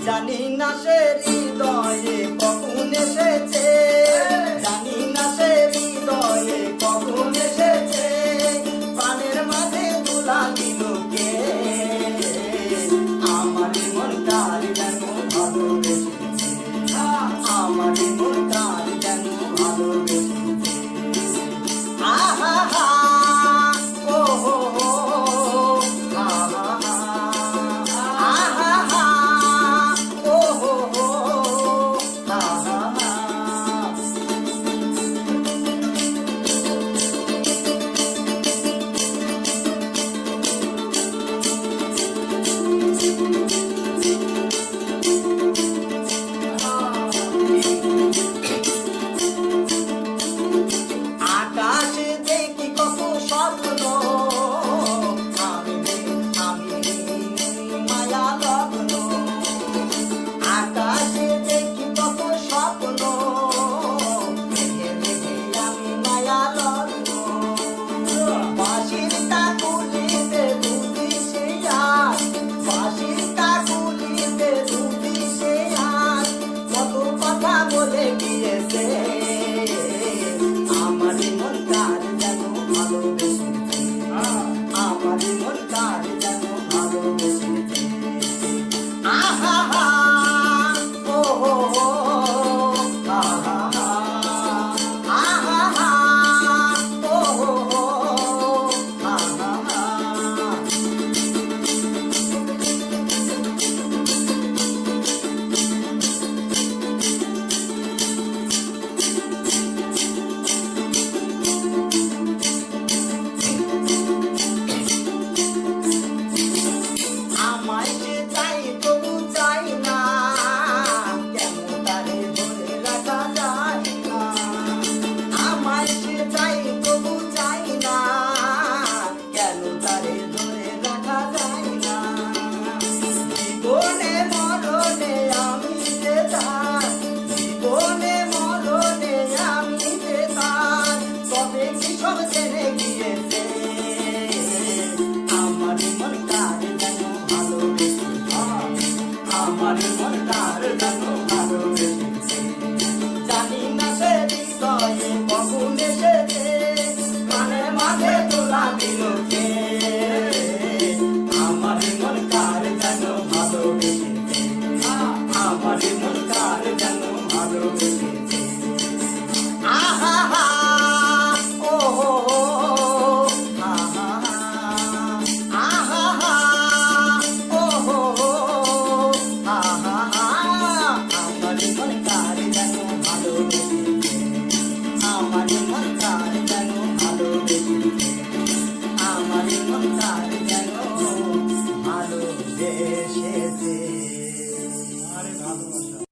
জানি না সে হৃদয়ে কখন এসেছে, জানি না সে হৃদয়ে কখন এসেছে, প্রাণের মাঝে দোলা দিল কে, আমার মন কার যেন ভালোবেসেছে, আমার মন কার যেন ভালোবেসেছে। আহা হা ও হো হো, আহা হা আহা হা ও হো হো, আহা হা। আকাশে দেখি কত স্বপ্ন, আমি মায়া লগ্ন, আকাশে দেখি কত স্বপ্ন, আমি মায়া লগ্ন, বাঁশির কাকুলিতে দুধি সে আর, বাঁশির কাকুলিতে দুধি সে আর, কত কথা বলে গিয়েছে, আমার মন কার যেন ভালোবেসেছে, আমার মন কার যেন ভালোবেসেছে। আহা হা ও হো হো, আহা হা আহা হা ও হো হো, আহা হা। আমায় সে চাই তবু চাই না, কেন তারে ধরে রাখা যায় না, আমায় সে চাই তবু চাই না, কেন তারে ধরে রাখা যায় না, জীবনে মরণে আমি যে তার, জীবনে মরণে আমি যে তার, তবে কি সব জেনে গিয়েছে, আমার মন কার যেন ভালোবেসেছে, আমার মন কার যেন ভালোবেসেছে, জানি না সে হৃদয়ে কখন এসেছে, প্রাণের মাঝে দোলা দিল কে, আমার মন কার যেন ভালোবেসেছে, আমার মন কার যেন ভালোবেসেছে। আহা হা ও হো হো, আহা হা আহা হা ও হো হো, আহা হা, আমার মন কার যেন ভালোবেসেছে, আমার মন কার যেন ভালোবেসেছে, আমার মন কার যেন ভালোবেসেছে।